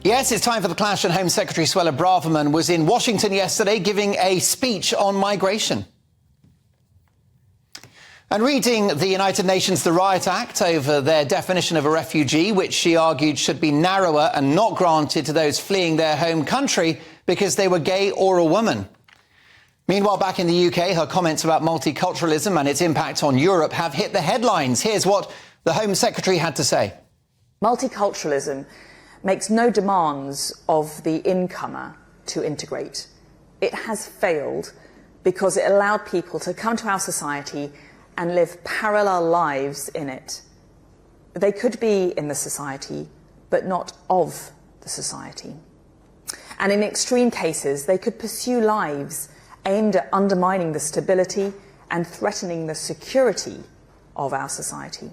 Yes, it's time for the clash, and Home Secretary Suella Braverman was in Washington yesterday giving a speech on migration. And reading the United Nations The Riot Act over their definition of a refugee, which she argued should be narrower and not granted to those fleeing their home country because they were gay or a woman. Meanwhile, back in the UK, her comments about multiculturalism and its impact on Europe have hit the headlines. Here's what the Home Secretary had to say. Multiculturalism makes no demands of the incomer to integrate. It has failed because it allowed people to come to our society and live parallel lives in it. They could be in the society, but not of the society. And in extreme cases, they could pursue lives aimed at undermining the stability and threatening the security of our society.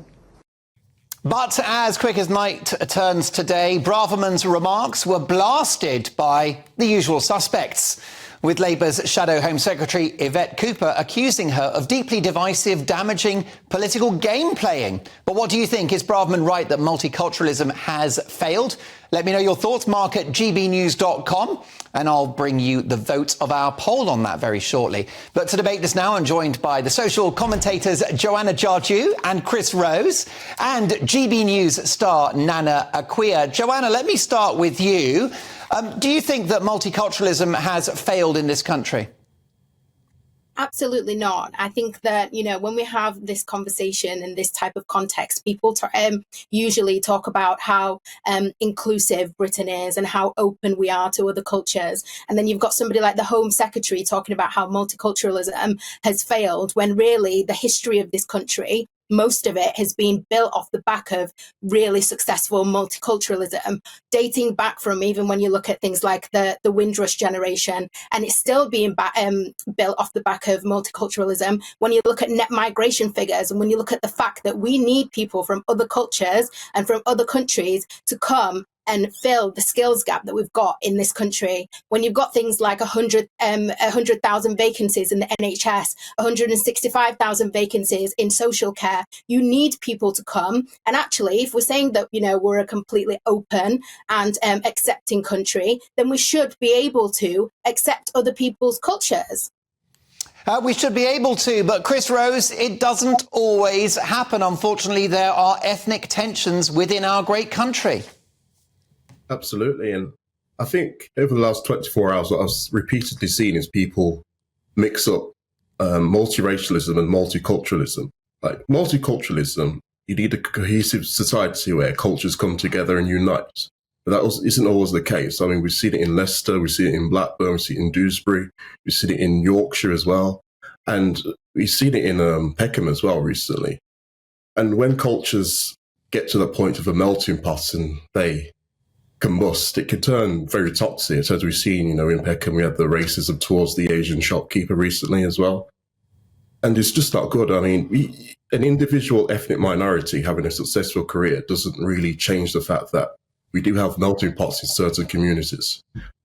But as quick as night turns today, Braverman's remarks were blasted by the usual suspects, with Labour's Shadow Home Secretary Yvette Cooper accusing her of deeply divisive, damaging political game playing. But what do you think? Is Braverman right that multiculturalism has failed? Let me know your thoughts. Mark at gbnews.com, and I'll bring you the vote of our poll on that very shortly. But to debate this now, I'm joined by the social commentators Joanna Jarjue and Chris Rose, and GB News star Nana Akua. Joanna, let me start with you. Do you think that multiculturalism has failed in this country? Absolutely not. I think that, when we have this conversation in this type of context, people usually talk about how inclusive Britain is and how open we are to other cultures. And then you've got somebody like the Home Secretary talking about how multiculturalism has failed, when really the history of this country, most of it has been built off the back of really successful multiculturalism, dating back from even when you look at things like the Windrush generation, and it's still being built off the back of multiculturalism. When you look at net migration figures, and when you look at the fact that we need people from other cultures and from other countries to come and fill the skills gap that we've got in this country. When you've got things like 100,000 vacancies in the NHS, 165,000 vacancies in social care, you need people to come. And actually, if we're saying that, we're a completely open and accepting country, then we should be able to accept other people's cultures. We should be able to, but Chris Rose, it doesn't always happen. Unfortunately, there are ethnic tensions within our great country. Absolutely. And I think over the last 24 hours, what I've repeatedly seen is people mix up multiracialism and multiculturalism. Like multiculturalism, you need a cohesive society where cultures come together and unite. But that isn't always the case. I mean, we've seen it in Leicester, we've seen it in Blackburn, we've seen it in Dewsbury, we've seen it in Yorkshire as well. And we've seen it in Peckham as well recently. And when cultures get to the point of a melting pot and they combust, it can turn very toxic. As we've seen, in Peckham, we had the racism towards the Asian shopkeeper recently as well. And it's just not good. I mean, an individual ethnic minority having a successful career doesn't really change the fact that we do have melting pots in certain communities.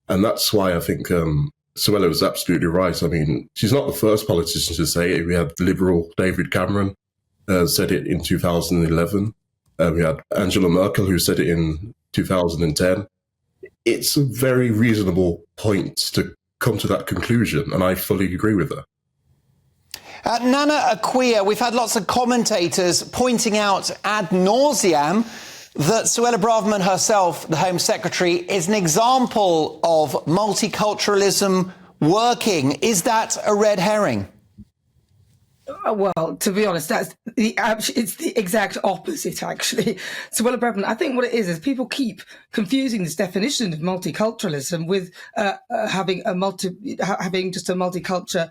And that's why I think Suella was absolutely right. I mean, she's not the first politician to say it. We had Liberal David Cameron said it in 2011. We had Angela Merkel, who said it in 2010. It's a very reasonable point to come to that conclusion, and I fully agree with her. Nana Akua, we've had lots of commentators pointing out ad nauseam that Suella Braverman herself, the Home Secretary, is an example of multiculturalism working. Is that a red herring? Well, to be honest, it's the exact opposite, actually. So, Suella Braverman, I think what it is people keep confusing this definition of multiculturalism with having just a multicultural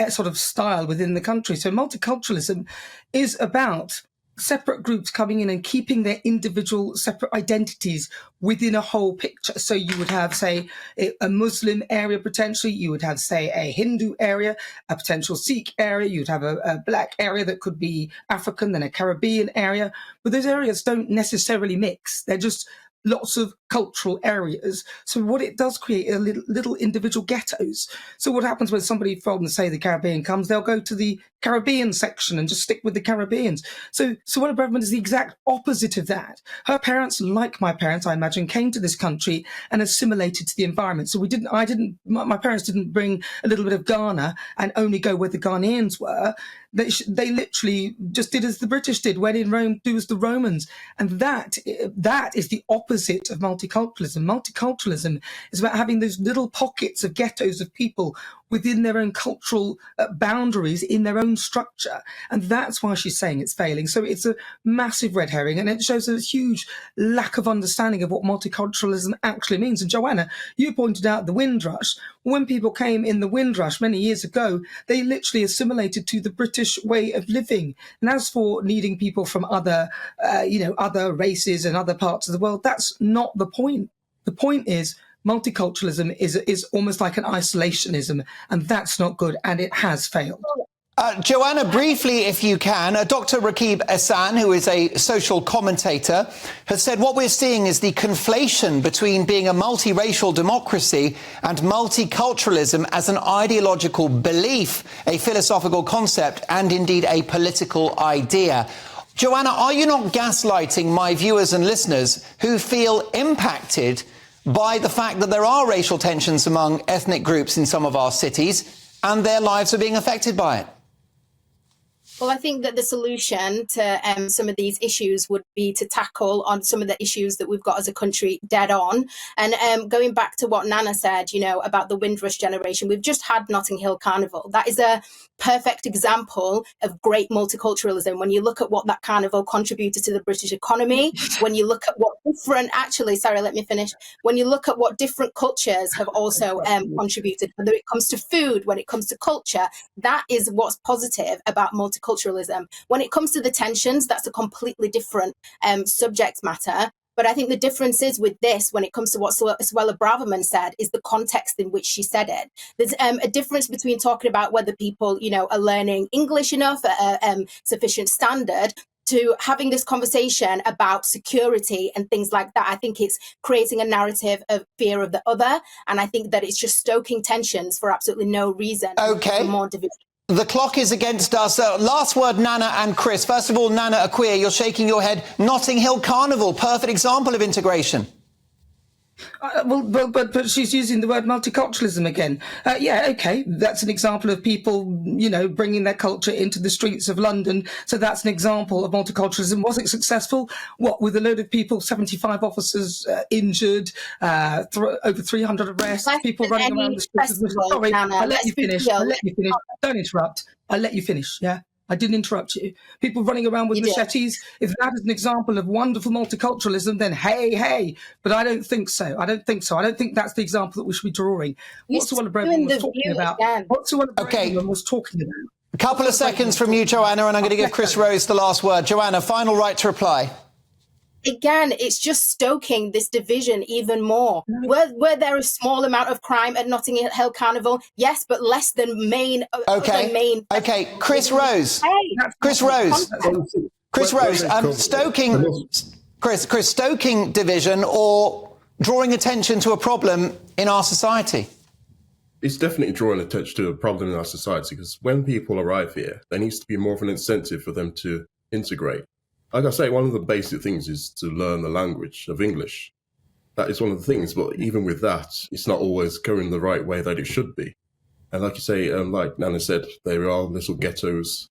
sort of style within the country. So, multiculturalism is about separate groups coming in and keeping their individual separate identities within a whole picture. So you would have, say, a Muslim area potentially, you would have, say, a Hindu area, a potential Sikh area, you'd have a black area that could be African, then a Caribbean area. But those areas don't necessarily mix. They're just lots of cultural areas. So what it does create are little individual ghettos. So what happens when somebody from, say, the Caribbean comes, they'll go to the Caribbean section and just stick with the Caribbeans. So Suella Braverman is the exact opposite of that. Her parents, like my parents, I imagine, came to this country and assimilated to the environment. So my parents didn't bring a little bit of Ghana and only go where the Ghanaians were. They literally just did as the British did. When in Rome, do as the Romans. And that is the opposite of multiculturalism. Multiculturalism is about having those little pockets of ghettos of people within their own cultural boundaries, in their own structure. And that's why she's saying it's failing. So it's a massive red herring, and it shows a huge lack of understanding of what multiculturalism actually means. And Joanna, you pointed out the Windrush. When people came in the Windrush many years ago, they literally assimilated to the British way of living. And as for needing people from other races and other parts of the world, that's not the point. The point is multiculturalism is almost like an isolationism, and that's not good, and it has failed. Joanna, briefly, if you can, Dr. Rakib Ehsan, who is a social commentator, has said what we're seeing is the conflation between being a multiracial democracy and multiculturalism as an ideological belief, a philosophical concept, and indeed a political idea. Joanna, are you not gaslighting my viewers and listeners who feel impacted by the fact that there are racial tensions among ethnic groups in some of our cities and their lives are being affected by it? Well, I think that the solution to some of these issues would be to tackle on some of the issues that we've got as a country dead on. And going back to what Nana said, about the Windrush generation, we've just had Notting Hill Carnival. That is a perfect example of great multiculturalism. When you look at what that carnival contributed to the British economy, when you look at what when you look at what different cultures have also contributed, whether it comes to food, when it comes to culture, that is what's positive about multiculturalism. When it comes to the tensions, that's a completely different subject matter. But I think the difference is with this, when it comes to what Suella Braverman said, is the context in which she said it. There's a difference between talking about whether people, are learning English enough at a sufficient standard to having this conversation about security and things like that. I think it's creating a narrative of fear of the other. And I think that it's just stoking tensions for absolutely no reason. Okay. For more division. The clock is against us. Last word, Nana and Chris. First of all, Nana Akua, you're shaking your head. Notting Hill Carnival, perfect example of integration. But she's using the word multiculturalism again. Okay, that's an example of people, bringing their culture into the streets of London. So that's an example of multiculturalism. Was it successful? What, with a load of people, 75 officers injured, over 300 arrests, people running around the streets? Sorry, I'll let you finish. Don't interrupt. I'll let you finish, yeah? I didn't interrupt you. People running around with machetes. If that is an example of wonderful multiculturalism, then hey. But I don't think so. I don't think that's the example that we should be drawing. What Suella Braverman was talking about. A couple of seconds from you, Joanna, and I'm going to give Chris Rose the last word. Joanna, final right to reply. Again, it's just stoking this division even more. Were there a small amount of crime at Notting Hill Carnival? Yes, but less than main. Okay, Chris Rose. Stoking division or drawing attention to a problem in our society? It's definitely drawing attention to a problem in our society, because when people arrive here, there needs to be more of an incentive for them to integrate. Like I say, one of the basic things is to learn the language of English. That is one of the things, but even with that, it's not always going the right way that it should be. And like you say, like Nana said, there are little ghettos,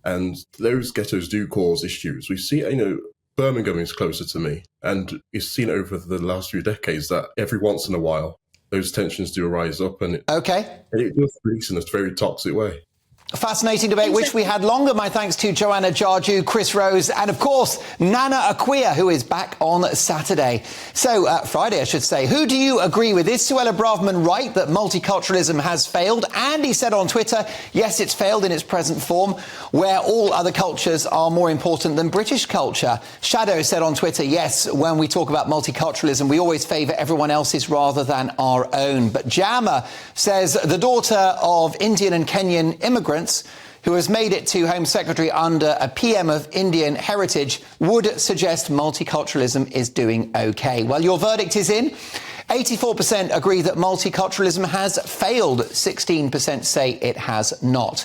and those ghettos do cause issues. We see, Birmingham is closer to me, and we've seen over the last few decades that every once in a while, those tensions do rise up, and it does release in a very toxic way. Fascinating debate, which we had longer. My thanks to Joanna Jarjue, Chris Rose, and of course, Nana Akua, who is back on Saturday. So, Friday, I should say. Who do you agree with? Is Suella Braverman right that multiculturalism has failed? Andy said on Twitter, yes, it's failed in its present form, where all other cultures are more important than British culture. Shadow said on Twitter, yes, when we talk about multiculturalism, we always favour everyone else's rather than our own. But Jammer says the daughter of Indian and Kenyan immigrants who has made it to Home Secretary under a PM of Indian heritage, would suggest multiculturalism is doing OK. Well, your verdict is in. 84% agree that multiculturalism has failed. 16% say it has not.